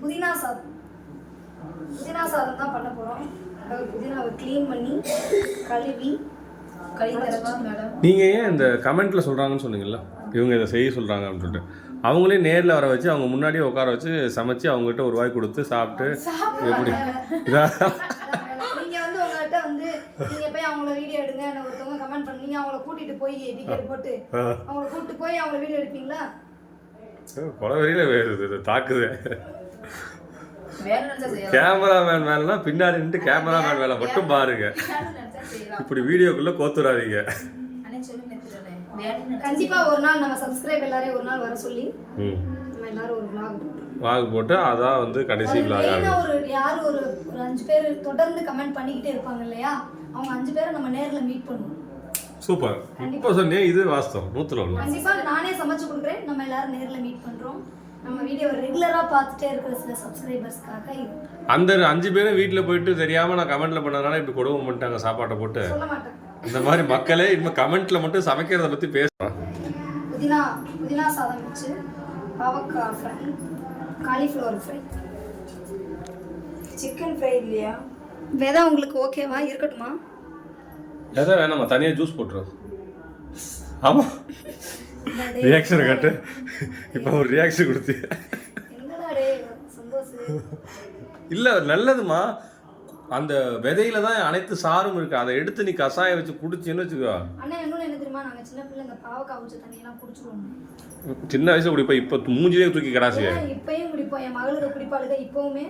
புதினா சாதம் தான் பண்ண போகிறோம். புதினாவை க்ளீன் பண்ணி கழுவி மேடம். நீங்கள் ஏன் இந்த கமெண்ட்டில் சொல்கிறாங்கன்னு சொன்னீங்கல்ல, இவங்க இதை செய்ய சொல்கிறாங்க அப்படின்னு சொல்லிட்டு, அவங்களே நேரில் வர வச்சு அவங்க முன்னாடியே உட்கார வச்சு சமைச்சு அவங்ககிட்ட ஒரு வாய் கொடுத்து சாப்பிட்டு எப்படி நீங்கள் வந்து உங்கள்கிட்ட வந்து நீங்கள் போய் அவங்கள வீடியோ எடுங்க ஒருத்தவங்க கமெண்ட் பண்ணீங்க, அவங்கள கூட்டிகிட்டு போய் டிக்கெட் போட்டு அவங்கள கூப்பிட்டு போய் அவங்கள வீடியோ எடுப்பீங்களா? கொலவெறியில் தாக்குது. கேமராமேன் வேலைனா பின்னாடி நின்று கேமராமேன் வேலை மட்டும் பாருங்க, இப்படி வீடியோக்குள்ள கோத்துறாதீங்க. கண்டிப்பா ஒரு நாள் நம்ம சப்ஸ்கிரைப் எல்லாரையும் ஒரு நாள் வர சொல்லி நம்ம எல்லாரும் ஒரு vlog போட்டு அதான் வந்து கடைசி vlog ஒரு யார் ஒரு 5 பேர் தொடர்ந்து கமெண்ட் பண்ணிக்கிட்டே இருப்பாங்க இல்லையா, அவங்க 5 பேரை நம்ம நேர்ல மீட் பண்ணுவோம். சூப்பர். இப்போ சொன்னே இது வாஸ்தவம் 100%. கண்டிப்பா நானே சமைச்சு கொடுக்குறேன், நம்ம எல்லாரும் நேர்ல மீட் பண்றோம். நம்ம வீடியோ ரெகுலரா பார்த்துட்டே இருக்கிற சில சப்ஸ்கிரைபர்ஸ்க்காக அந்த 5 பேரும் வீட்டில் போயிட்டு தெரியாம நான் கமெண்ட்ல பண்ணதுனால இப்படி கொடுமை பண்ணிட்டாங்க சாப்பாட்டை போட்டு. சொல்ல மாட்டேன். இந்த மாதிரி மக்களே இனிமேல் கமெண்ட்ல மட்டும் சமைக்கிறத பத்தி பேசுறோம். புதினா சாதம் வச்சு பாவக்காய் fry, cauliflower fry, chicken fry இல்லையா? வேதா உங்களுக்கு ஓகேவா? இருக்கட்டுமா? எதை வேணாமா, தனியாக ஜூஸ் போட்டுரு. ஆமா ரியாக்ஷன் காட்டு. இப்போ ஒரு ரியாக்ஷன் கொடுத்து இல்லை நல்லதுமா, அந்த விதையில தான் அனைத்து சாரும் இருக்கு, அதை எடுத்து நீ கசாயம் வச்சு குடிச்சுன்னு வச்சுக்கோ. அண்ணா இன்னொன்று என்ன தெரியுமா, நாங்கள் சின்ன பிள்ளை இந்த பாவக்காய் ஊற்ற தண்ணியெல்லாம் குடிச்சிருவோம். சின்ன வயசுல குடிப்போம், இப்போ மூஞ்சிலே தூக்கி கடாசிய. இப்பயும் குடிப்போம், என் மகளுக்கு குடிப்பாளுங்க இப்பவுமே.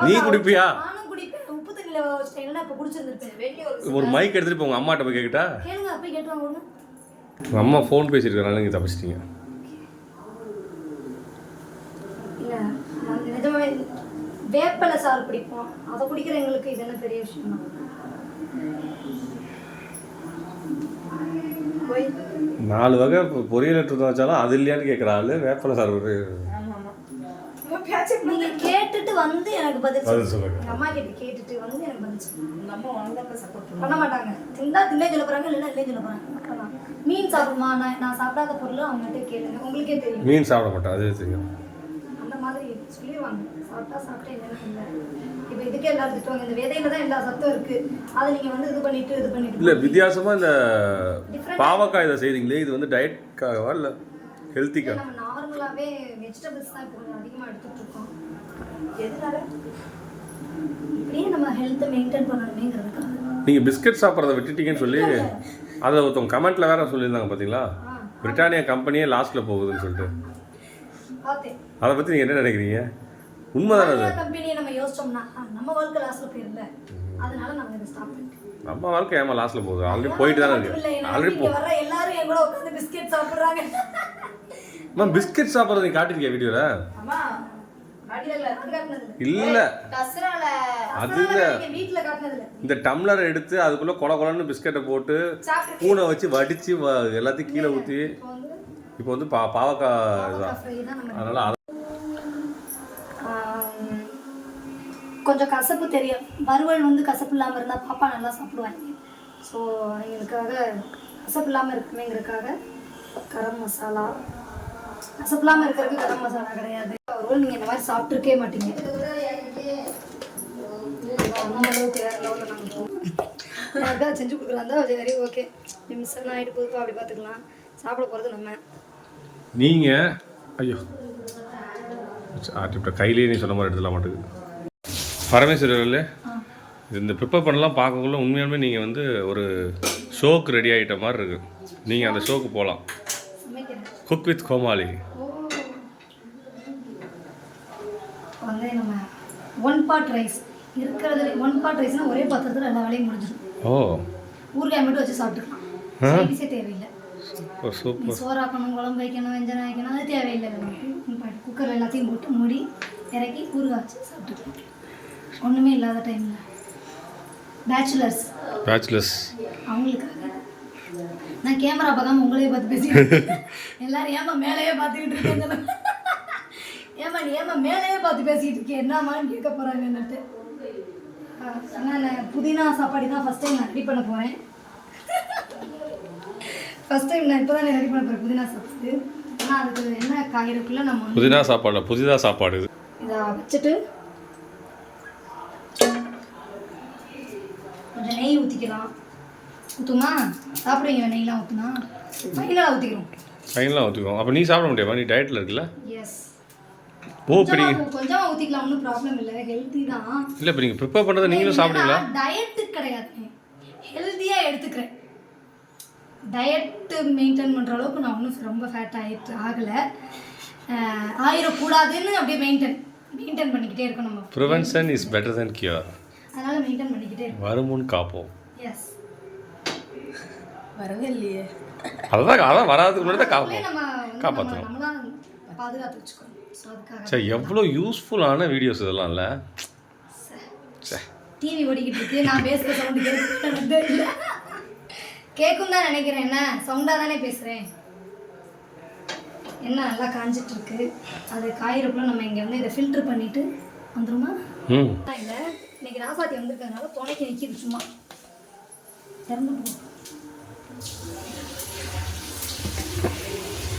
நீ குடிப்பியா? நானும் குடிப்பேன். உப்பு தண்ணியில வச்சிட்டேன்னா இப்போ குடிச்சிருந்துருப்பேன். ஒரு மைக் எடுத்துட்டு போங்க, அம்மாட்ட போய் கேட்டா கேளுங்க, அப்படி கேட்டுவாங்க. ஒன்று அம்மா ஃபோன் பேசியிருக்கனால நீங்கள் தப்பிச்சிட்டீங்க. இல்லை நிஜமாவே வேப்பலை சாறு பிடிப்போம், அதை குடிக்கிற எங்களுக்கு இது என்ன பெரிய விஷயம் தான். 4 வகை பொரியல் எடுத்து வச்சாலும் அது இல்லையான்னு கேட்குற ஆளு வேப்பலை சாறு. நீங்க கேட்டுட்டு வந்து எனக்கு பதில் சொல்லுங்க. அம்மா கிட்ட கேட்டுட்டு வந்து எனக்கு பதில் சொல்லுங்க. அம்மா வந்தப்ப சப்போர்ட் பண்ண மாட்டாங்க. திண்டா தின்னே சொல்ல போறாங்க, இல்லைன்னா இல்லையே சொல்ல போறாங்க. மீன் சாப்பிடுமா, நான் சாப்பிடாத பொருள் அவங்ககிட்ட கேளுங்க, உங்களுக்கே தெரியும். மீன் சாப்பிட மாட்டேன், அதே தெரியும். அந்த மாதிரி சொல்லிடுவாங்க, சாப்பிட்டா இல்லைன்னா இல்லை. இப்போ இதுக்கே எல்லாரும் திட்டுவாங்க, இந்த விதையில தான் எல்லா சத்தும் இருக்கு, அதை நீங்க வந்து இது பண்ணிட்டு இல்லை வித்தியாசமா இந்த பாவக்காய் இதை செய்றீங்களே, இது வந்து டயட்காகவா இல்லை ஹெல்த்திக்கா? நம்ம நார்மலாவே வெஜிடபிள்ஸ் தான் இப்போ அதிகமாக எடுத்துட்டு இருக்கோம். எதனால இப்படியே நம்ம ஹெல்த்தை மெயின்டைன் பண்ணணுமேங்கிறதுக்காக. நீங்கள் பிஸ்கட் சாப்பிட்றத விட்டுட்டீங்கன்னு சொல்லி அதை ஒருத்தவங்க கமெண்ட்டில் வேறு சொல்லியிருந்தாங்க பார்த்தீங்களா, பிரிட்டானியா கம்பெனியே லாஸ்ட்டில் போகுதுன்னு சொல்லிட்டு. அதை பற்றி நீங்கள் என்ன நினைக்கிறீங்க? உண்மைதானே அது? கம்பெனியை நம்ம யோசிச்சோம்னா நம்ம வாழ்க்கை லாஸ்ட்டில் போயிருந்த, அதனால நாங்கள் இதை ஸ்டாப் பண்ணிட்டோம். நம்ம வாழ்க்கை ஏமா லாஸ்ட்டில் போகுது? ஆல்ரெடி போயிட்டு தானே இருக்கு. ஆல்ரெடி வர எல்லாரும் என் கூட உட்காந்து பிஸ்கெட் சாப்பிட்றாங்க. மேம் பிஸ்கட் சாப்பிட்றது நீ காட்டிருக்கியா வீடியோவில்? இல்ல அது வீட்ல காட்டுனதுல இந்த டம்ளரை எடுத்து அதுக்குள்ள கொலன்னு பிஸ்கட்டை போட்டு பூனை வச்சு வடிச்சு எல்லாத்தையும் கீழே ஊற்றி இப்போ வந்து பாவக்காய் தான். அதனால கொஞ்சம் கசப்பு தெரியும், வறுவல் வந்து கசப்பு இல்லாமல் இருந்தால் பாப்பா நல்லா சாப்பிடுவாங்க. ஸோ எங்களுக்காக கசப்பு இல்லாமல் இருக்குமேங்கிறதுக்காக கரம் மசாலா, கசப்பு இல்லாமல் இருக்கிறதுக்கு கரம் மசாலா கிடையாது. வறுவல் நீங்கள் இந்த மாதிரி சாப்பிட்ருக்கே மாட்டீங்க. அளவுக்கு வேறு லெவலில் நாங்கள் போவோம், அதான் செஞ்சு கொடுக்குறாங்க. சரி ஓகே, மிஸ் எல்லாம் ஆகிட்டு போதுப்பா, அப்படி பார்த்துக்கலாம். சாப்பிட போகிறது நம்ம. நீங்கள் ஐயோ ஆர்டிப்ட கையிலேயே நீ சொன்ன மாதிரி எடுத்துலாம் மாட்டேங்குது. பரமேஸ்வரர்ல இந்த ப்ரிப்பேர் பண்ணலாம் பார்க்கக்குள்ள உண்மையாலுமே நீங்கள் வந்து ஒரு ஷோக்கு ரெடி ஆகிட்ட மாதிரி இருக்குது. நீங்கள் அந்த ஷோக்கு போகலாம், குக் வித் கோமாளி. வந்து நம்ம 1 part ரைஸ் இருக்கிறது, 1 part ரைஸ்னால் ஒரே பாத்திரத்தில் எல்லா வேலையும் முடிஞ்சிடும். ஓ ஊறுகாய் மட்டும் வச்சு சாப்பிட்டுக்கலாம், சைடிஸே தேவையில்லை. சூப்பர். சோறாக்கணும், குழம்பு வைக்கணும், வெஞ்சனம் வைக்கணும், அது தேவையில்லை. குக்கரில் எல்லாத்தையும் போட்டு மூடி இறக்கி ஊறுகாய் வச்சு சாப்பிட்டுக்கலாம். ஒன்றுமே இல்லாத டைமில் பேச்சுலர்ஸ் அவங்களுக்காக நான் கேமரா பார்க்காம உங்களையே பார்த்து பேசிக்கிட்டு எல்லாரும் ஏமா மேலேயே பார்த்துக்கிட்டு இருக்கேன், ஏமா நீ ஏமா மேலேயே பார்த்து பேசிக்கிட்டு இருக்கேன் என்னம்மான்னு கேட்க போகிறாங்க என்னட்டு. ஆனால் நான் புதினா சாப்பாடு தான் ஃபஸ்ட் டைம் நான் ரெடி பண்ண போகிறேன். ஃபஸ்ட் டைம் நான் இப்போ தான் ரெடி பண்ண போகிறேன் புதினா சாப்பாடு. ஆனால் அதுக்கு என்ன காய்கறிக்குள்ளே நம்ம புதினா சாப்பாடு புதிதா சாப்பாடு இதை வச்சுட்டு கொஞ்சம் நெய் ஊற்றிக்கலாம். ஊற்றுமா? சாப்பிடுவீங்க நெய்லாம் ஊற்றுனா? ஃபைனலாக ஊற்றிக்கிறோம். ஃபைனலாக ஊற்றிக்குவோம். அப்போ நீ சாப்பிட முடியாமா? நீ டயட்டில் இருக்குல்ல? எஸ். ஓ இப்படி கொஞ்சமாக ஊற்றிக்கலாம், ஒன்றும் ப்ராப்ளம் இல்லை, ஹெல்த்தி தான். இல்லை இப்போ நீங்கள் ப்ரிப்பேர் பண்ணுறது நீங்களும் சாப்பிடுவீங்களா? டயட்டு கிடையாது, ஹெல்த்தியாக எடுத்துக்கிறேன். டயட்டு மெயின்டைன் பண்ணுற அளவுக்கு நான் ஒன்றும் ரொம்ப ஃபேட் ஆகலை. ஆயிடக்கூடாதுன்னு அப்படியே மெயின்டைன் பண்ணிக்கிட்டே இருக்கணும். நம்ம prevention is better then cure. அதனால் மெயின்டைன் பண்ணிக்கிட்டே இருக்கோம். வருமுன் காப்போம். எஸ். வரவே இல்லையே. அதான் வராதுக்கு முன்னாடி தான் காப்பாற்றணும். நம்மளாம் பாதுகாத்து வச்சுக்கணும். ஸோ அதுக்காக சரி, எவ்வளோ யூஸ்ஃபுல்லான வீடியோஸ் இதெல்லாம் இல்லை? டிவி ஓடிக்கிட்டு இருக்கு, நான் பேசுகிற சவுண்டு கேட்க கேட்கும் தான் நினைக்கிறேன். என்ன சவுண்டாக தானே பேசுகிறேன். என்ன நல்லா காஞ்சிட்டு இருக்கு. அது காயிறக்குள்ள நம்ம இங்கே வந்து இதை ஃபில்டர் பண்ணிட்டு வந்துருமா? இல்லை, இன்னைக்கு ராசாத்தி வந்திருக்கிறதுனால துணைக்கு நிற்கிது. சும்மா திறந்து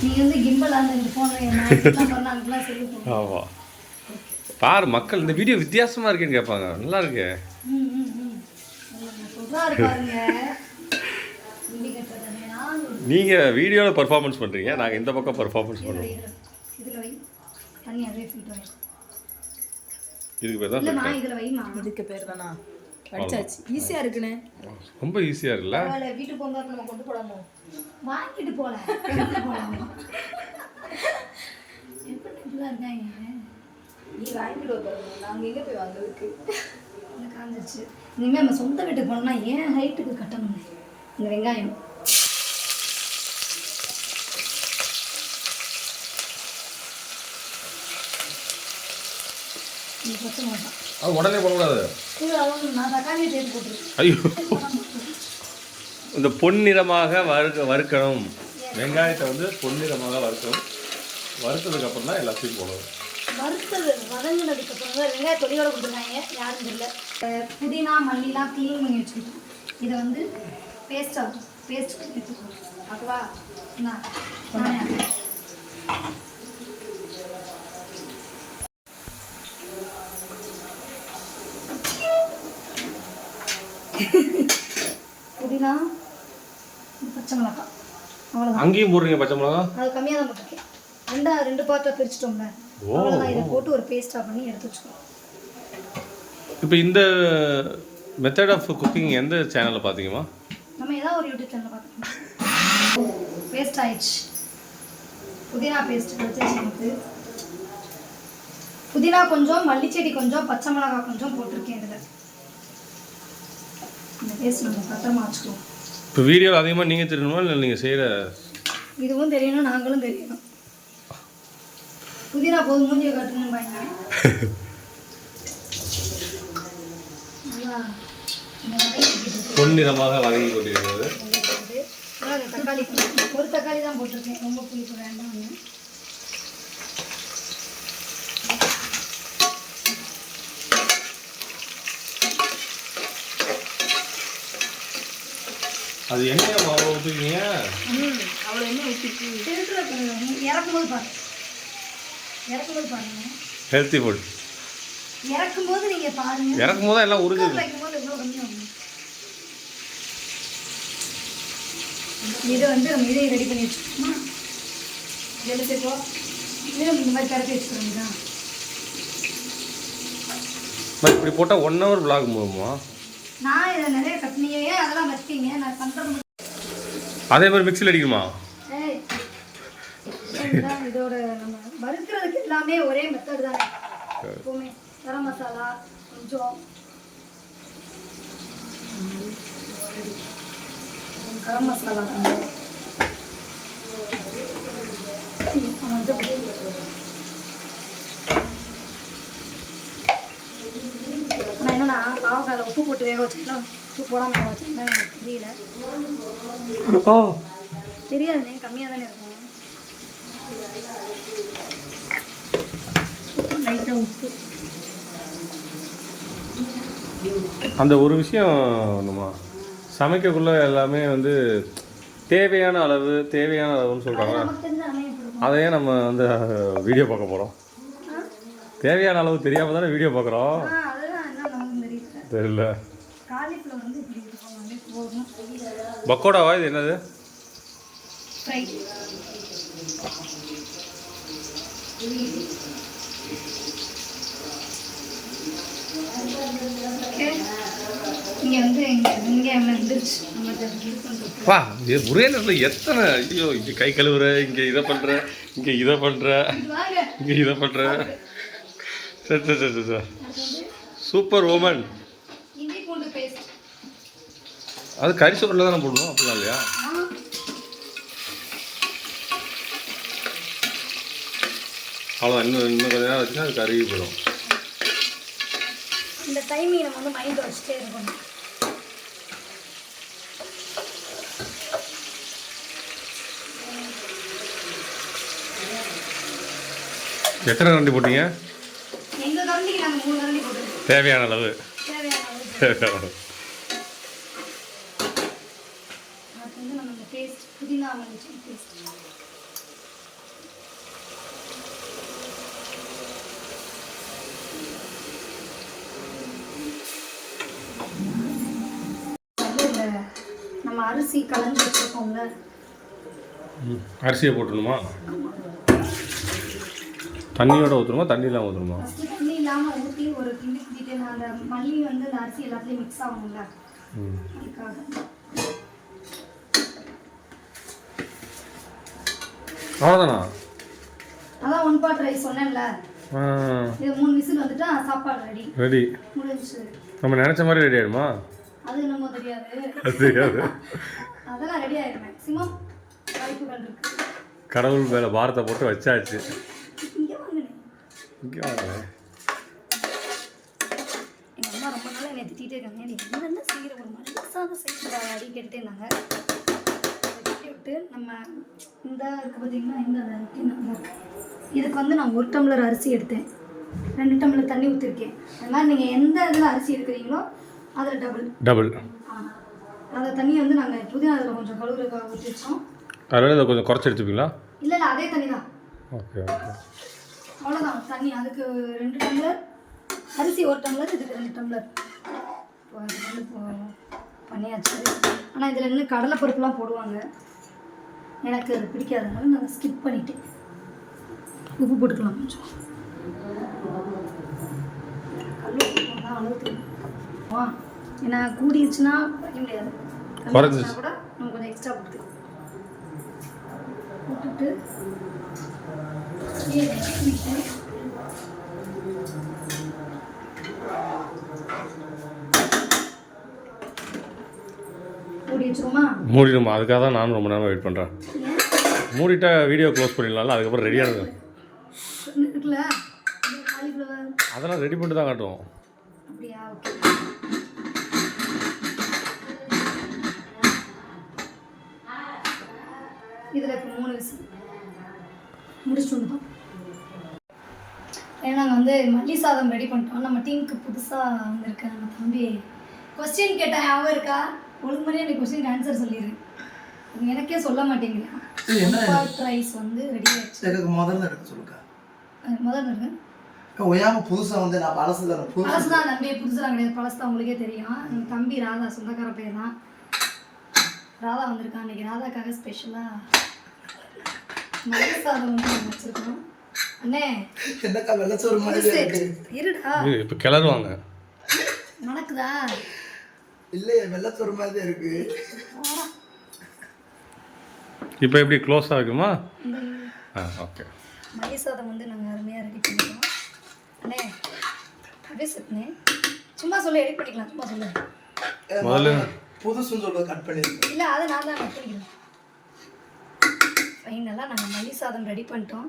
நீ வந்து கிம்பலாக இந்த ஃபோனில் பண்ணாங்கலாம் சொல்லி போகும். ஆமாம், பாரு மக்கள் இந்த வீடியோ வித்தியாசமாக இருக்குன்னு கேட்பாங்க. நல்லா இருக்கு. நீங்கள் வீடியோவில் பர்ஃபார்மன்ஸ் பண்ணுறீங்க, நாங்கள் இந்த பக்கம் பர்ஃபார்மன்ஸ் பண்ணுவோம். இதுக்கு பேர் தான் இதுக்கு பேர் தானா? படிச்சாச்சு, ஈஸியாக இருக்குண்ணே. ரொம்ப ஈஸியாக இருக்குல்ல? வீட்டுக்கு போகும்போது நம்ம கொண்டு போடாமோ வாங்கிட்டு போகல எப்படி இருக்காங்க. நீ வாங்கிட்டு வைக்கிறோம், நாங்கள் எங்கே போய் வாங்குறதுக்கு? காஞ்சிருச்சு. இனிமேல் நம்ம சொந்த வீட்டுக்கு போனோம்னா ஏன் ஹைட்டுக்கு கட்டணும் இந்த வெங்காயம். பச்சை மிளகா அது உடனே போடக்கூடாது. நான் தக்காளியை சேர்த்து போட்டுருக்கேன். ஐயோ, இந்த பொன்னிறமாக வறுக்கணும். வெங்காயத்தை வந்து பொன்னிறமாக வறுக்கணும். வறுத்ததுக்கப்புறம் தான் எல்லாத்தையும் போடணும். வறுத்தது வதங்கினதுக்கப்புறம் தான் வெங்காயம் தொலியோட கொடுத்துருக்காங்க. யாரும் தெரியல. புதினா மல்லிலாம் க்ளீன் பண்ணி வச்சுக்கிட்டோம். இதை வந்து பேஸ்ட் எடுத்துக்கணும். அதுவா புதினா பச்சை மிளகா அவ்வளோதான். அங்கேயும் போடுறீங்க பச்சை மிளகா? அது கம்மியாக தான் போட்டிருக்கேன். ரெண்டு பார்ட்டாக பிரிச்சிட்டோம்ல, அவ்வளோதான். இதை போட்டு ஒரு பேஸ்ட்டாக பண்ணி எடுத்து வச்சுக்கோம். இப்போ இந்த மெத்தட் ஆஃப் குக்கிங் எந்த சேனலில் பார்த்தீங்கம்மா? நம்ம ஏதாவது ஒரு யூடியூப் சேனலில் பார்த்துக்கோம். பேஸ்ட் ஆயிடுச்சு. புதினா பேஸ்ட் வச்சு புதினா கொஞ்சம், மல்லிச்செடி கொஞ்சம், பச்சை மிளகா கொஞ்சம் போட்டிருக்கேன். இதில் இந்த பேஸ்ட் நம்ம பத்திரமா வச்சுக்குவோம். இப்போ வீடியோவில் அதிகமாக நீங்கள் தெரியணுமா இல்லை நீங்கள் செய்கிற? இதுவும் தெரியணும், நாங்களும் தெரியணும். புதினா போது மூஞ்சியை கட்டணும் பாருங்க. பொன்னிறமாக வதங்கி கொண்டிருக்கிறது. தக்காளி ஒரு தக்காளி தான் போட்டிருக்கேன், ரொம்ப புளிப்பு வேண்டாம். அது எண்ணெய் அவ்வளோ ஊற்றுவீங்க? அவ்வளோ எண்ணெய் ஊற்றிட்டு இறக்கும்போது பாருங்க. ஹெல்த்தி ஃபுட் இறக்கும்போது நீங்கள் பாருங்க. இறக்கும்போது எல்லாம் உருகுது. இதை வந்து நம்ம இதையும் ரெடி பண்ணி வச்சுக்கோமா? இதில் சேர்ப்போம். இதில் இந்த மாதிரி கரைச்சி வச்சுக்கிறோம் தான். இப்படி போட்டால் 1 hour vlog போகுமா? நான் இதை நிறைய கட்டினியே அதெல்லாம் வச்சிங்க. நான் பண்ணுறது அதே மாதிரி மிக்ஸில் அடிக்குமா? இதோட நம்ம வறுக்கிறதுக்கு எல்லாமே ஒரே மெத்தட் தானே எப்பவுமே. கரம் மசாலா கொஞ்சம், கரம் மசாலா கொஞ்சம், ஆனால் என்னன்னா பாவக்காயில் உப்பு போட்டு வேக வச்சுக்கலாம். உப்பு போடாமல் வேக வச்சுருந்தா எனக்கு தெரியல. தெரியாதுண்ணே, கம்மியாக தானே இருக்கும். லைட்டாக உப்பு. அந்த ஒரு விஷயம் நம்ம சமைக்கக்குள்ள எல்லாமே வந்து தேவையான அளவுன்னு சொல்கிறாங்க. அதையே நம்ம வந்து வீடியோ பார்க்க போகிறோம். தேவையான அளவு தெரியாமல் தானே வீடியோ பார்க்குறோம். அதெல்லாம் என்ன நமக்கு தெரியல. தெரியல. காலிஃப்ளவர் வந்து இப்படி இருக்கும் வந்து போதும். பக்கோடாவா இது என்னது? ஃப்ரை. இங்கே வந்து இங்கே வந்துருச்சு. நம்ம இது பண்ணுறோம். வா ஒரே நேரத்தில் எத்தனை ஐயோ இங்கே கை கழுவுற, இங்கே இதை பண்ணுற, இங்கே இதை பண்ணுற, வாங்க. இங்கே இதை பண்ணுற. சரி சரி சரி சரி சூப்பர் உமன். இஞ்சி பூண்டு பேஸ்ட். அது கறி சோறில் தானே போடணும், அப்படிலாம் இல்லையா? அவ்வளோ இன்னும் கொஞ்ச நேரம் வச்சுன்னா அது கருகி போயிடும். இந்த டைமிங் நம்ம வந்து மைண்ட் வச்சுட்டே இருக்கணும். எத்தனை கரண்டி போட்டீங்க? எங்கள் கரண்டிக்கு நாங்கள் 3 கரண்டி போட்டுருக்கோம். தேவையான அளவு. தேவையான அளவு. தேவையான அளவு. அது வந்து நம்ம இந்த பேஸ்ட் புதினா மல்லிச்சை பேஸ்ட். நம்ம அரிசி கலந்து வச்சுருக்கோம்ல, அரிசியை போட்டுணுமா? தண்ணியோட ஊற்றணுமா, தண்ணியெலாம் ஊற்றணுமா? ஃபஸ்ட்டு தண்ணி இல்லாமல் ஊற்றி ஒரு கிண்டி கிண்டிட்டு அந்த மல்லி வந்து அந்த அரிசி எல்லாத்துலேயும் மிக்ஸ் ஆகணும்ல, அதுக்காக. அவ்வளோதானா? அதான் 1 pot ரைஸ் சொன்னேன்ல, இது 3 விசில் வந்துட்டா சாப்பாடு ரெடி. ரெடி முடிஞ்சு. நம்ம நினச்ச மாதிரி ரெடி ஆகிடுமா? அது நம்ம தெரியாது. தெரியாது. அதெல்லாம் ரெடி ஆகிடும். மேக்ஸிமம் வாய்ப்புகள் இருக்கு. கடவுள் மேலே பாரத்தை போட்டு வச்சாச்சு. இங்கே வாங்கினேன். இங்கே வாங்க. எங்கள் அம்மா ரொம்ப நாளாக என்னை திட்டிகிட்டே இருக்காங்க, நீ என்ன செய்கிற ஒரு மனசாக செய்கிற அப்படின்னு கேட்டுட்டே இருந்தாங்க. திட்டி விட்டு நம்ம இந்த இருக்குது பார்த்தீங்கன்னா, இந்த இருக்கு. இதுக்கு வந்து நான் 1 டம்ளர் அரிசி எடுத்தேன், 2 டம்ளர் தண்ணி ஊற்றிருக்கேன். அது மாதிரி நீங்கள் எந்த இதில் அரிசி எடுக்கிறீங்களோ அதில் டபுள். அந்த தண்ணியை வந்து நாங்கள் புதினா அதில் கொஞ்சம் கழுவுறதுக்காக ஊற்றி வச்சோம். அதனால இதை கொஞ்சம் குறைச்சி எடுத்துப்பீங்களா? இல்லை அதே தண்ணி தான். Okay okay. அவ்வளோதான் தண்ணி. அதுக்கு 2 டம்ளர் அரிசி, 1 டம்ளர், இதுக்கு 2 டம்ளர். இப்போ அது வந்து இப்போ பண்ணியாச்சு. ஆனால் இதில் இன்னும் கடலைப்பருப்புலாம் போடுவாங்க, எனக்கு அது பிடிக்காதனால நான் ஸ்கிப் பண்ணிட்டேன். உப்பு போட்டுக்கலாம் கொஞ்சம். கல் உப்பு போட்டால் அளவுக்கு ஏன்னா கூடிடுச்சுன்னா வைக்க முடியாது. குறைஞ்சிச்சுன்னா கூட நம்ம கொஞ்சம் எக்ஸ்ட்ரா போட்டுக்கலாம். போட்டுட்டு மூடி வச்சுருமா? மூடிடுமா? அதுக்காக தான் நானும் ரொம்ப நேரம் வெயிட் பண்ணுறேன். மூடிட்டா வீடியோ க்ளோஸ் பண்ணிடலாம்ல, அதுக்கப்புறம் ரெடியானது இருக்குல்ல காலிஃப்ளவர், அதெல்லாம் ரெடி பண்ணிட்டு தான் காட்டுவோம். அப்படியா? ஓகே. இதில் இப்போ 3 விசில் முடிச்சுட்டு வந்துட்டோம். ஏன்னா நாங்கள் வந்து மல்லி சாதம் ரெடி பண்ணிட்டோம். நம்ம டீமுக்கு புதுசாக வந்திருக்க நம்ம தம்பி கொஸ்டின் கேட்டேன், ஞாபகம் இருக்கா? ஒழுங்கு மாதிரியே நீ கொஸ்டின் ஆன்சர் சொல்லிடு. எனக்கே சொல்ல மாட்டேங்கிறேன். ரைஸ் வந்து ரெடி ஆயிடுச்சு. எனக்கு முதல்ல எடுக்க சொல்லுங்க. முதல்ல இருக்கு ஒய்யாம புதுசாக வந்து நான் பழசு தான் தம்பி, புதுசாக கிடையாது, பழசு தான். உங்களுக்கே தெரியும். எங்கள் தம்பி ராதா, சொந்தக்கார பேர் தான். ராதா வந்திருக்கான் இன்னைக்கு. ராதாக்காக ஸ்பெஷலாக மல்லி சாதம் வந்து நாங்கள் வச்சுருக்கோம். அண்ணே என்னக்கா வெள்ளச்சோறு மாதிரி இருடா, இப்போ கிளறுவாங்க. மணக்குதா? இல்லையே, வெள்ளச்சோறு மாதிரி இருக்கு. இப்போ எப்படி க்ளோஸாக இருக்குமா? ஓகே. மல்லி சாதம் வந்து நாங்கள் அருமையாக ரெடி பண்ணிக்கிறோம். அண்ணே அபிஷேக்னே சும்மா சொல்லி எடிட் பண்ணிக்கலாம். சும்மா சொல்லு. முதல்ல புதுசுன்னு சொல்ல கட் பண்ணிருக்கேன். இல்லை அதை நான் தான் கட் பண்ணிக்கிறேன். ஃபைனலாக நாங்கள் மல்லி சாதம் ரெடி பண்ணிட்டோம்.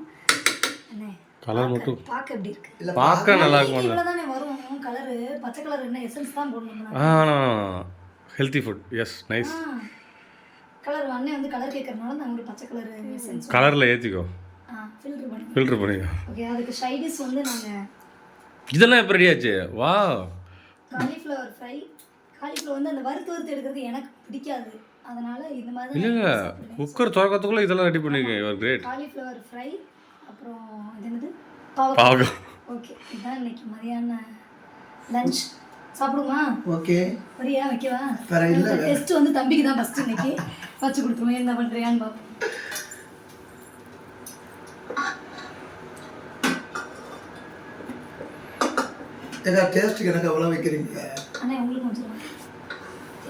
அண்ணே கலர் மட்டும் பார்க்க எப்படி இருக்கு? இல்லை பார்க்க நல்லா இருக்கும். இவ்வளோ தானே வரும் கலரு. பச்சை கலர் என்ன எசன்ஸ் தான் போடணும். Healthy food. Yes, nice. Colour அண்ணே வந்து கலர் கேட்கறதுனால நாங்கள் ஒரு பச்சை கலர் எசன்ஸ் கலரில் ஏற்றிக்கோ, ஃபில்ட்ரு பண்ணிக்கோ. ஓகே. அதுக்கு சைடிஷ் வந்து நாங்கள் இதெல்லாம் எப்போ ரெடி ஆச்சு? வா, காலிஃப்ளவர் ஃப்ரை. காலிஃப்ளவர் வந்து அந்த வறுத்து எடுக்கிறது எனக்கு பிடிக்காது, அதனால இந்த மாதிரி இல்லை குக்கர் திறக்கிறதுக்குள்ளே இதெல்லாம் ரெடி பண்ணிருக்கேன். Your great. காலிஃப்ளவர் ஃப்ரை, அப்புறம் இது என்னது பாவக்காய். ஓகே இதான் இன்னைக்கு மதியான லஞ்ச் சாப்பிடுமா ஓகே வரியா வைக்கவா வேற இல்ல டெஸ்ட் வந்து தம்பிக்கு தான் ஃபர்ஸ்ட் இன்னைக்கு வச்சு கொடுத்துருவோம் என்ன பண்ணுறியான்னு பார்ப்போம் ஏதா டேஸ்ட்டுக்கு எனக்கு அவ்வளோ வைக்கிறீங்க அண்ணா உங்களுக்கு கொஞ்சம்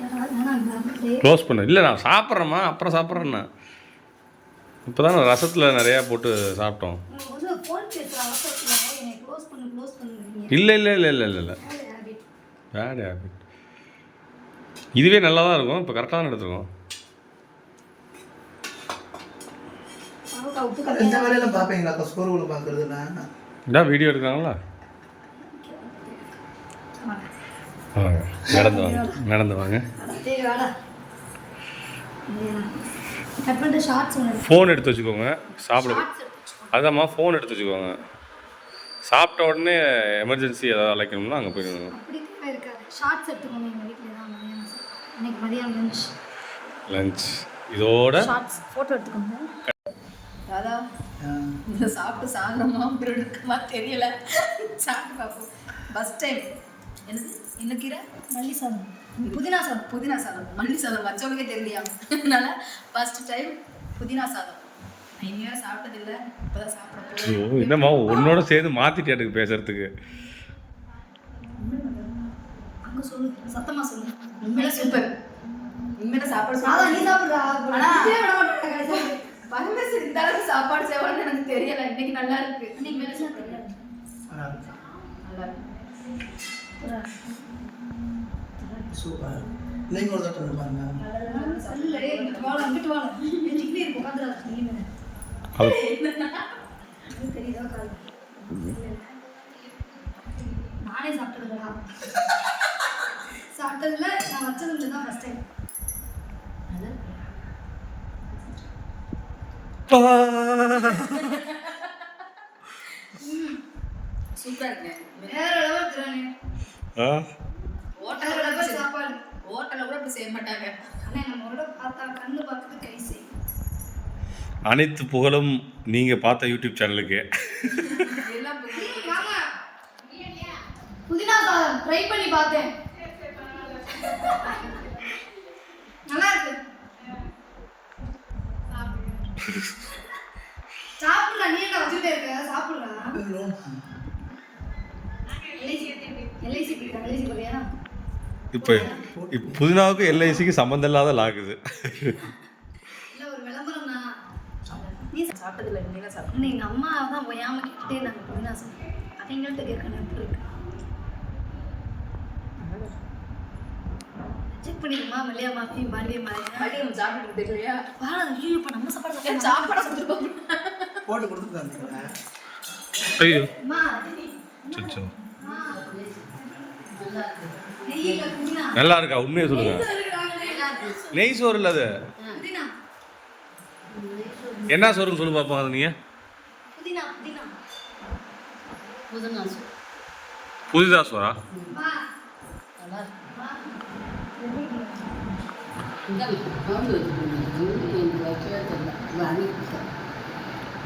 யாராவது வேணாம் க்ளோஸ் பண்ணு இல்லை நான் சாப்பிட்றேம்மா அப்புறம் சாப்பிட்றேண்ணா இப்போ தான் ரசத்தில் நிறையா போட்டு சாப்பிட்டோம் வந்து ஃபோன் பேசுகிற அவசரத்தில் என்னை க்ளோஸ் பண்ணுங்க இல்லை இல்லை இல்லை இல்லை இல்லை இல்லை பேட் ஹேபிட் இதுவே நல்லா தான் இருக்கும் இப்போ கரெக்டாக தான் எடுத்துருக்கோம் இந்த வேலையெல்லாம் பார்ப்பீங்களா அப்போ ஸ்கோர் பார்க்குறதுனா இதான் வீடியோ எடுக்கிறாங்களா வாங்க நடந்து வாங்க கட் பண்ணிட்டு ஷார்ட்ஸ் ஒன்று ஃபோன் எடுத்து வச்சுக்கோங்க சாப்பிட அதாம்மா ஃபோன் எடுத்து வச்சுக்கோங்க சாப்பிட்ட உடனே எமர்ஜென்சி ஏதாவது அழைக்கணும்னா அங்கே போயிடணும் அப்படி இருக்காது ஷார்ட்ஸ் எடுத்துக்கோங்க எங்கள் வீட்டில் தான் மதியானம் இன்னைக்கு மதியானம் லஞ்ச் இதோட ஷார்ட்ஸ் ஃபோட்டோ எடுத்துக்கோங்க ராதா இந்த சாப்பிட்டு சாகிறோமா அப்புறம் எடுக்குமா தெரியல சாப்பிட்டு பார்ப்போம் ஃபஸ்ட் டைம் என்னது என்ன கீரை மல்லி சாதம் புதினா சாதம் மல்லி சாதம் வச்சவங்களுக்கே தெரியலையா அதனால ஃபர்ஸ்ட் டைம் புதினா சாதம் இனி வேறு சாப்பிட்டதில்லை இப்போதான் சாப்பிட ஐயோ என்னம்மா உன்னோட சேர்ந்து மாற்றிட்டு எனக்கு பேசுறதுக்கு அங்கே சொல்லு சத்தமாக சொல்லு உண்மையில சூப்பர் உண்மையில சாப்பாடு அதான் நீ சாப்பிட்றா பரமேஸ்வரி இந்த அளவுக்கு சாப்பாடு செய்வான்னு எனக்கு தெரியல இன்னைக்கு நல்லா இருக்கு நீ மெலிசா தெரியல நல்லா இருக்கு சூப்பர் நீங்கள் ஒரு தட்டு பாருங்க இல்லை இங்கிட்டு வாழ அங்கிட்டு வாழ டிகிரி இருக்கு உட்காந்துடா தெரியுதா கால் நானே சாப்பிட்டதுடா சாப்பிட்டதுல நான் வச்சதுல தான் ஃபர்ஸ்ட் டைம் சூப்பரா இருக்கு வேற லெவல் திரானே ஹோட்டல்ல சாப்பாடு ஹோட்டல்ல கூட இப்படி செய்ய மாட்டாங்க அண்ணா நம்மளோட பார்த்தா கண்ணு பார்க்குது கை செய் அனைத்து புகழும் நீங்கள் பார்த்த யூடியூப் சேனலுக்கு எல்லாம் புதினா சாதம் ட்ரை பண்ணி பார்த்தேன் நல்லா இருக்கு சாப்பிடுறா நீ என்ன வச்சுட்டே இருக்க சாப்பிடுறா எல்ஐசி பிடிக்கா எல்ஐசி போறியா இப்போ புதினாவுக்கு எல்ஐசிக்கு சம்மந்தம் இல்லாத லாகுது இல்ல ஒரு விளம்பரம் தான் நீ சாப்பிட்டதில்லை நீங்க சாப்பிட்டு எங்க அம்மா தான் ஓயாம கேட்டே இருந்தாங்க புதினா சாதம் அவங்கள்ட்ட கேட்கணும் எப்படி இருக்கு செக் பண்ணிடுமா மல்லியா மாஃபி பாண்டிய மாதிரி மதியம் சாப்பிட்டு தெரியலையா வாழ ஐயோ இப்போ நம்ம சாப்பாடு சாப்பாடு கொடுத்துருப்பாங்க போட்டு கொடுத்துருக்காங்க ஐயோ அம்மா சச்சோ நெய்யில புதினா நல்லா இருக்கா உண்மையை சொல்லுங்க நெய் சோறு இல்லை அது புதினா என்ன சோறுன்னு சொல்லி பார்ப்போம் அது நீங்கள் புதினா புதினா புதிதா சோறா வா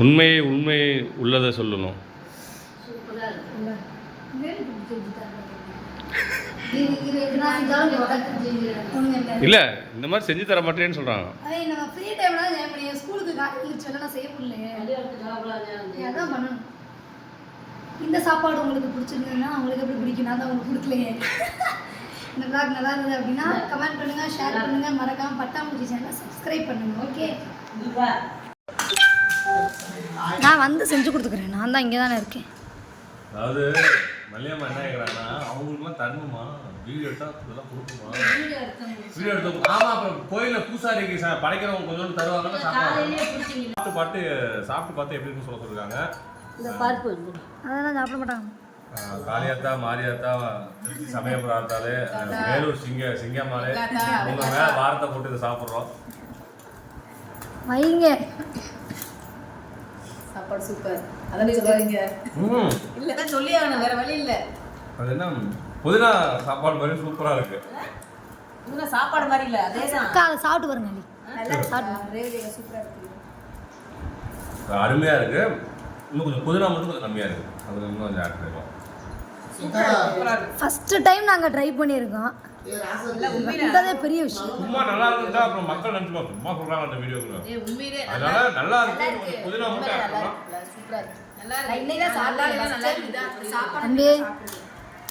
உண்மையை உள்ளதை சொல்லணும் இல்லை இந்த மாதிரி செஞ்சு தர மாட்டேன்னு சொல்கிறாங்க நம்ம ஃப்ரீ டைம்ல ஸ்கூலுக்கு காலேஜ் நான் செய்ய முடியல அதான் பண்ணணும் இந்த சாப்பாடு உங்களுக்கு பிடிச்சிருந்ததுன்னா உங்களுக்கு எப்படி பிடிக்கும் நான் தான் உங்களுக்கு கொடுக்கலையே இந்த vlog நல்லா இருந்தது அப்படின்னா கமெண்ட் பண்ணுங்க ஷேர் பண்ணுங்க மறக்காம பட்டாம்பூச்சி சேனலை சப்ஸ்கிரைப் பண்ணுங்க ஓகே நான் வந்து செஞ்சு கொடுத்துக்கிறேன் நான் தான் இங்கே தானே இருக்கேன் அதாவது மல்லியம்மா என்ன கேட்குறாங்கன்னா அவங்களுக்குலாம் தரணுமா வீடியோ எடுத்தால் இதெல்லாம் கொடுக்குமா வீடியோ எடுத்து ஆமாம் அப்புறம் கோயிலில் பூசாரிக்கு படைக்கிறவங்க கொஞ்சோண்டு தருவாங்கன்னா சாப்பிட்டு பார்த்து எப்படி இருக்குன்னு சொல்ல சொல்லிருக்காங்க அதெல்லாம் சாப்பிட மாட்டாங்க காளியாத்தா மாரியாத்தா சமயபுரம் ஆத்தாலே வேலூர் சிங்கம்மாளே உங்க மேல வாரத்தை போட்டு இதை சாப்பிட்றோம் வைங்க சாப்பாடு சூப்பர் அதான் சொல்லுவீங்க இல்லைன்னா சொல்லி ஆகணும் வேற வழி இல்லை அது என்ன புதினா சாப்பாடு மாதிரி சூப்பராக இருக்கு புதினா சாப்பாடு மாதிரி இல்லை அதே தான் அக்கா அதை சாப்பிட்டு பாருங்க நல்லா சாப்பிட்டு சூப்பராக இருக்கு அருமையாக இருக்கு இன்னும் கொஞ்சம் புதினா மட்டும் கொஞ்சம் கம்மியாக இருக்கு அதில் இன்னும் கொஞ்சம் ஆட் பண்ணிக்கலாம். ஃபஸ்ட்டு டைம் நாங்கள் ட்ரை பண்ணியிருக்கோம். இதுதான் பெரிய விஷயம். சும்மா நல்லா இருந்தா அப்புறம் மக்கள் நினச்சிப்பா சும்மா சொல்கிறாங்க அந்த வீடியோக்குள்ள. உண்மையிலே அதனால நல்லா இருக்கு. புதினா மட்டும் ஆட் பண்ணலாம். சூப்பரா இருக்கு. நல்லா இருக்கு. இன்னைக்கு சாப்பிட்டா நல்லா இருக்குதா? சாப்பாடு தம்பி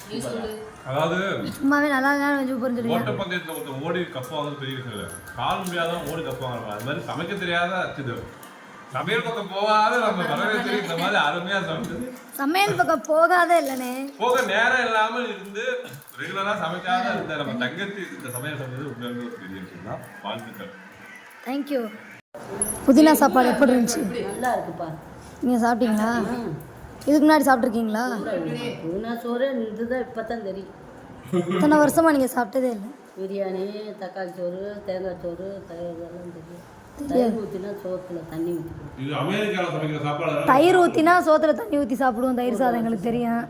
நீ சொல்லு. அதாவது சும்மாவே நல்லா இருக்கான்னு புரிஞ்சுடுங்க. ஓட்ட பந்தயத்தில் ஒருத்தர் ஓடி கப்பு வாங்குறது பெரிய விஷயம் இல்லை. கால் முடியாதான் ஓடி கப்பு வாங்குறாங்க. அது மாதிரி சமைக்க தெரியாத இது சமையல் பக்கம் போகாத நம்ம வரவே தெரியும். இந்த மாதிரி அருமையாக சமைச்சது சமையல் பக்கம் போகாத இல்லைண்ணே. போக நேரம் இல்லாமல் இருந்து ரெகுலராக சமைக்காத இருந்த நம்ம தங்கச்சி இந்த சமையல் செஞ்சது உண்மையாலுமே ஒரு பெரிய விஷயம் தான். வாழ்த்துக்கள். தேங்க்யூ. புதினா சாப்பாடு எப்படி இருந்துச்சு? நல்லா இருக்குப்பா. நீங்கள் சாப்பிட்டீங்களா? இதுக்கு முன்னாடி சாப்பிட்ருக்கீங்களா? புதினா சோறு இதுதான் இப்போ தான் தெரியும். இத்தனை வருஷமாக நீங்கள் சாப்பிட்டதே இல்லை. பிரியாணி, தக்காளி சோறு, தேங்காய் சோறு, இதெல்லாம் தெரியும். தயிர் ஊற்றினா சோத்துல தண்ணி ஊற்றி இது அமெரிக்காவில் சமைக்கிற சாப்பாடு. தயிர் ஊற்றினா சோத்துல தண்ணி ஊற்றி சாப்பிடுவோம். தயிர் சாதம் எங்களுக்கு தெரியும்.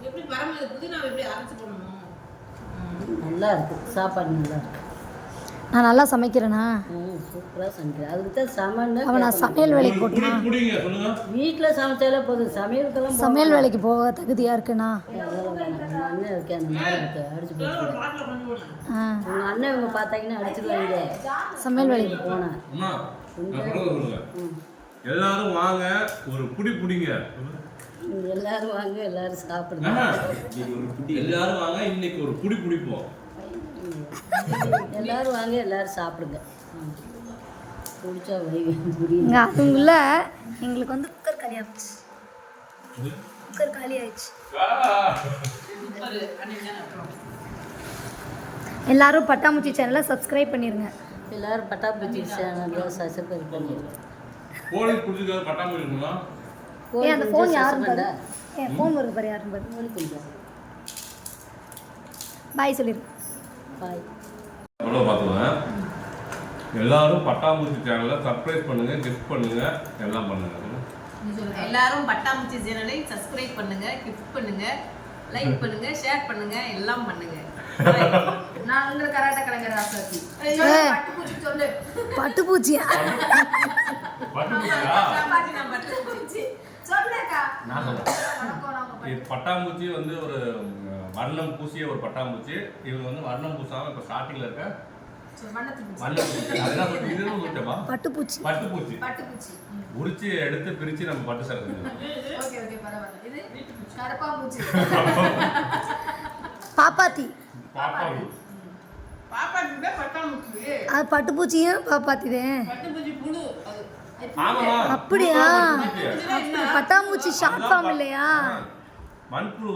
எப்படி பரம புதினா எப்படி அரைச்சு போடணும்? நல்லா இருக்குது. சாப்பாடு நல்லா இருக்கு. நான் நல்லா சமைக்கிறேனா? சூப்பராக சமைக்கிறேன். அதுக்கு தான் சமையல் அவன் நான் சமையல் வேலைக்கு போட்டேனா? புடிங்க சொல்லுங்க. வீட்டில் சமைச்சாலே போதும். சமையலுக்கெல்லாம் சமையல் வேலைக்கு போக தகுதியாக இருக்குண்ணா. உங்கள் அண்ணன் இருக்கேன். அந்த மாதிரி இருக்கு. அடிச்சு போட்டு ஆ உங்கள் அண்ணன் இவங்க பார்த்தாங்கன்னா அடிச்சுடுவாங்க. சமையல் வேலைக்கு போனேன். அம்மா, நான் சொல்றதை சொல்லுங்க. எல்லாரும் வாங்க ஒரு புடி புடிங்க. எல்லாரும் வாங்க, எல்லாரும் சாப்பிடுங்க. எல்லாரும் வாங்க இன்னைக்கு ஒரு புடி புடிப்போம். எல்லாரும் வாங்க, எல்லாரும் சாப்பிடுங்க. பிடிச்சா வைங்க. புரியுது. இங்கே அதுங்குள்ள எங்களுக்கு வந்து குக்கர் காலி ஆயிடுச்சு. குக்கர் காலி ஆயிடுச்சு. எல்லாரும் பட்டாம்பூச்சி சேனலை சப்ஸ்கிரைப் பண்ணிருங்க. எல்லாரும் பட்டாம்பூச்சி சேனலில் சப்ஸ்கிரைப் பண்ணிடுங்க. கோழி புடிச்சிருக்காது பட்டாம்பூச்சி இருக்குங்களா? ஏன் அந்த ஃபோன் யாரும் பாரு. ஏன் ஃபோன் வருது பாரு யாரும் பாரு. கோழி கொஞ்சம் பாய் சொல்லிடு. பாய். அவ்வளோ பார்த்துவேன். எல்லாரும் பட்டாம்பூச்சி சேனலை சப்ஸ்கிரைப் பண்ணுங்க, கிஃப்ட் பண்ணுங்க, எல்லாம் பண்ணுங்க. எல்லாரும் பட்டாம்பூச்சி சேனலை சப்ஸ்கிரைப் பண்ணுங்க, கிஃப்ட் பண்ணுங்க, லைக் பண்ணுங்க, ஷேர் பண்ணுங்க, எல்லாம் பண்ணுங்க. நான் உங்க கராட்டே கலைஞர் ராசாத்தி. பட்டுப்பூச்சி சொல்லு. பட்டுப்பூச்சியா? பட்டாம்பூச்சியா? நான் பட்டுப்பூச்சி சொல்லுக்கா. நான் சொல்றேன். இது பட்டாம்பூச்சி வந்து ஒரு வர்ணம் பூசிய ஒரு பட்டாம்பூச்சி. இவங்க வந்து வர்ணம் பூசாம இப்போ ஸ்டார்டிங்ல இருக்க வண்ணம் பூச்சி. அதெல்லாம் சொல்லிட்டு இதுன்னு சொல்லிட்டேமா? பட்டுப்பூச்சி. பட்டுப்பூச்சி. பட்டுப்பூச்சி உரிச்சு எடுத்து பிரிச்சு நம்ம பட்டு சேலை செஞ்சோம். ஓகே ஓகே பரவாயில்லை. இது கரப்பாம்பூச்சி. பாப்பாத்தி. பாப்பாவி. பாப்பாத்தி தான் பட்டாம்பூச்சி. அது பட்டுப்பூச்சியும் பாப்பாத்திதேன். பட்டுப்பூச்சி புழு அது. ஆமாமா. அப்படியா? பட்டாம்பூச்சி ஷார்ட் ஃபார்ம் இல்லையா? மண்புழு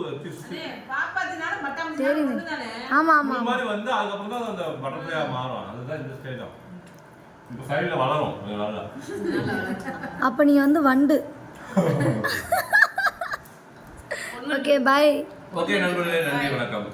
பாப்பாத்தினால பட்டாம்பூச்சி தெரியுது. தானே. ஆமா ஆமா. இந்த மாதிரி வந்து அதுக்கப்புறம் தான் அந்த பட்டர்ஃப்ளையா மாறும். அதுதான் இந்த ஸ்டேஜ். இப்போ சைடுல வளரும் நல்லா. அப்ப நீ வந்து வண்டு. Okay bye. ஓகே நண்பர்களே, நன்றி வணக்கம்.